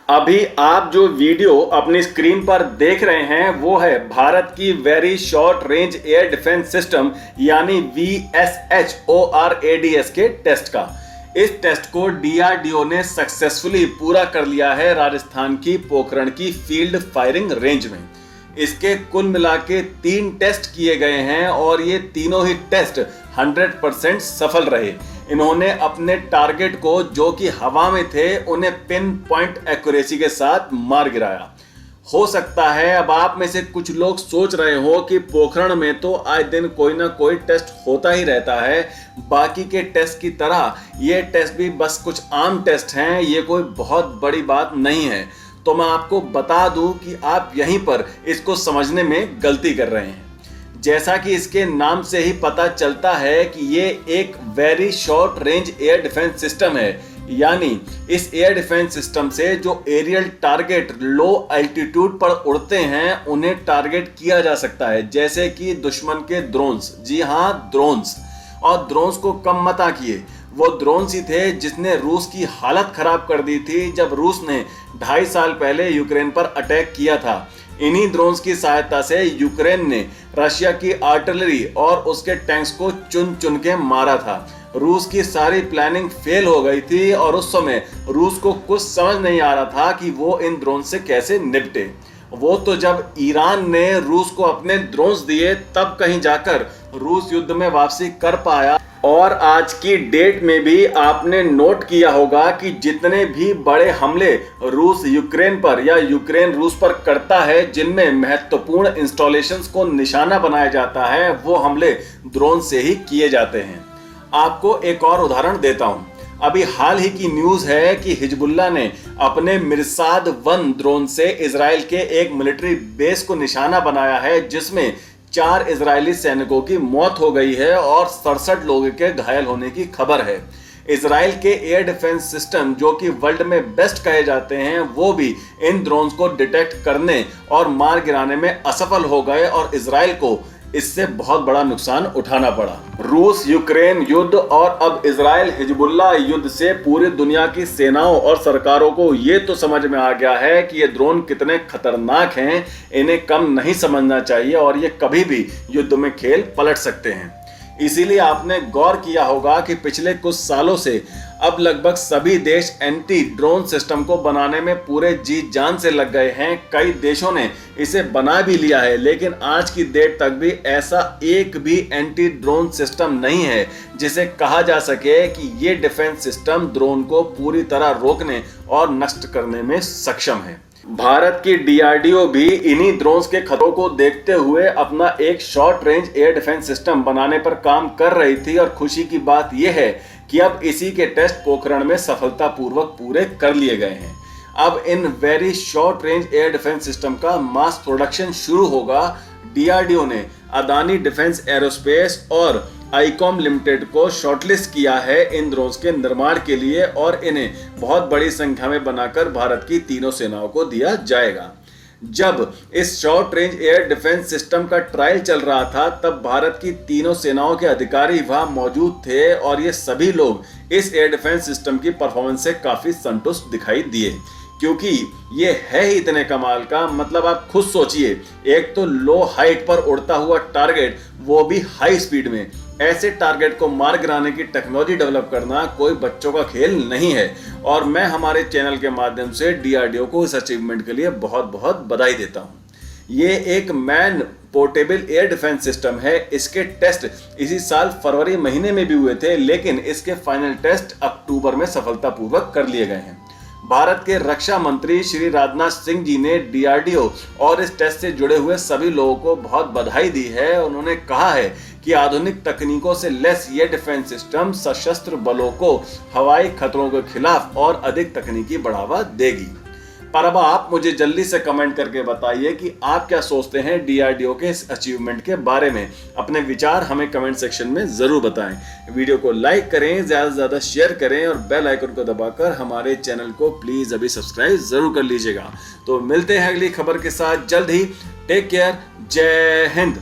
अभी आप जो वीडियो अपनी स्क्रीन पर देख रहे हैं वो है भारत की very short range air defence system यानी VSHORADS के टेस्ट का। इस टेस्ट को DRDO ने सक्सेसफुली पूरा कर लिया है राजस्थान की पोखरण की फील्ड फायरिंग रेंज में। इसके कुल मिला के 3 टेस्ट किए गए हैं और ये तीनों ही टेस्ट 100% सफल रहे। इन्होंने अपने टारगेट को जो कि हवा में थे उन्हें पिन पॉइंट एक्यूरेसी के साथ मार गिराया। हो सकता है अब आप में से कुछ लोग सोच रहे हो कि पोखरण में तो आए दिन कोई ना कोई टेस्ट होता ही रहता है, बाकी के टेस्ट की तरह ये टेस्ट भी बस कुछ आम टेस्ट हैं, ये कोई बहुत बड़ी बात नहीं है। तो मैं आपको बता दूं कि आप यहीं पर इसको समझने में गलती कर रहे हैं। जैसा कि इसके नाम से ही पता चलता है कि ये एक very short range air defence system है, यानी इस एयर डिफेंस सिस्टम से जो एरियल टारगेट लो एल्टीट्यूड पर उड़ते हैं उन्हें टारगेट किया जा सकता है, जैसे कि दुश्मन के ड्रोन्स। जी हाँ, ड्रोन्स। और ड्रोन्स को कम मत आंकिए, वो ड्रोन्स ही थे जिसने रूस की हालत खराब कर दी थी जब रूस ने 2.5 साल पहले यूक्रेन पर अटैक किया था। इन्हीं ड्रोन्स की सहायता से यूक्रेन ने रशिया की आर्टिलरी और उसके टैंक्स को चुन चुन के मारा था। रूस की सारी प्लानिंग फेल हो गई थी और उस समय रूस को कुछ समझ नहीं आ रहा था कि वो इन ड्रोन से कैसे निपटे। वो तो जब ईरान ने रूस को अपने ड्रोन्स दिए तब कहीं जाकर रूस युद्ध में वापसी कर पाया। और आज की डेट में भी आपने नोट किया होगा कि जितने भी बड़े हमले रूस यूक्रेन पर या यूक्रेन रूस पर करता है जिनमें महत्वपूर्ण इंस्टॉलेशंस को निशाना बनाया जाता है, वो हमले ड्रोन से ही किए जाते हैं। आपको एक और उदाहरण देता हूं। अभी हाल ही की न्यूज है कि हिजबुल्लाह ने अपने मिरसाद 1 ड्रोन से इजराइल के एक मिलिट्री बेस को निशाना बनाया है, जिसमें 4 इजरायली सैनिकों की मौत हो गई है और 67 लोगों के घायल होने की खबर है। इजराइल के एयर डिफेंस सिस्टम जो कि वर्ल्ड में बेस्ट कहे जाते हैं, वो भी इन ड्रोन्स को डिटेक्ट करने और मार गिराने में असफल हो गए और इजराइल को इससे बहुत बड़ा नुकसान उठाना पड़ा। रूस यूक्रेन युद्ध और अब इजराइल हिजबुल्लाह युद्ध से पूरी दुनिया की सेनाओं और सरकारों को ये तो समझ में आ गया है कि ये ड्रोन कितने खतरनाक हैं, इन्हें कम नहीं समझना चाहिए और ये कभी भी युद्ध में खेल पलट सकते हैं। इसीलिए आपने गौर किया होगा कि पिछले कुछ सालों से अब लगभग सभी देश एंटी ड्रोन सिस्टम को बनाने में पूरे जी जान से लग गए हैं। कई देशों ने इसे बना भी लिया है, लेकिन आज की डेट तक भी ऐसा एक भी एंटी ड्रोन सिस्टम नहीं है जिसे कहा जा सके कि ये डिफेंस सिस्टम ड्रोन को पूरी तरह रोकने और नष्ट करने में सक्षम है। भारत की DRDO भी इन्हीं ड्रोन्स के खतरों को देखते हुए अपना एक short range air defence system बनाने पर काम कर रही थी और खुशी की बात यह है कि अब इसी के टेस्ट पोखरण में सफलतापूर्वक पूरे कर लिए गए हैं। अब in very short range air defence system का मास प्रोडक्शन शुरू होगा। DRDO ने अदानी डिफेंस एरोस्पेस और आईकॉम लिमिटेड को शॉर्टलिस्ट किया है इन ड्रोन्स के निर्माण के लिए और इन्हें बहुत बड़ी संख्या में बनाकर भारत की तीनों सेनाओं को दिया जाएगा। जब इस short range air defence system का ट्रायल चल रहा था तब भारत की तीनों सेनाओं के अधिकारी वहां मौजूद थे और ये सभी लोग इस एयर डिफेंस सिस्टम की परफॉर्मेंस से काफी संतुष्ट दिखाई दिए, क्योंकि ये है ही इतने कमाल का। मतलब आप खुद सोचिए, एक तो लो हाइट पर उड़ता हुआ टारगेट, वो भी हाई स्पीड में। ऐसे टारगेट को मार गिराने की टेक्नोलॉजी डेवलप करना कोई बच्चों का खेल नहीं है और मैं हमारे चैनल के माध्यम से DRDO को इस अचीवमेंट के लिए बहुत बहुत बधाई देता हूं। ये एक man portable air defence system है। इसके टेस्ट इसी साल फरवरी महीने में भी हुए थे, लेकिन इसके फाइनल टेस्ट अक्टूबर में सफलतापूर्वक कर लिए गए हैं। भारत के रक्षा मंत्री श्री राजनाथ सिंह जी ने DRDO और इस टेस्ट से जुड़े हुए सभी लोगों को बहुत बधाई दी है। उन्होंने कहा है कि आधुनिक तकनीकों से लैस ये डिफेंस सिस्टम सशस्त्र बलों को हवाई खतरों के खिलाफ और अधिक तकनीकी बढ़ावा देगी। पर अब आप मुझे जल्दी से कमेंट करके बताइए कि आप क्या सोचते हैं DRDO के इस अचीवमेंट के बारे में। अपने विचार हमें कमेंट सेक्शन में जरूर बताएं। वीडियो को लाइक करें, ज्यादा से ज्यादा शेयर करें और बेल आइकन को दबाकर हमारे चैनल को प्लीज अभी सब्सक्राइब जरूर कर लीजिएगा। तो मिलते हैं अगली खबर के साथ जल्द ही। टेक केयर, जय हिंद।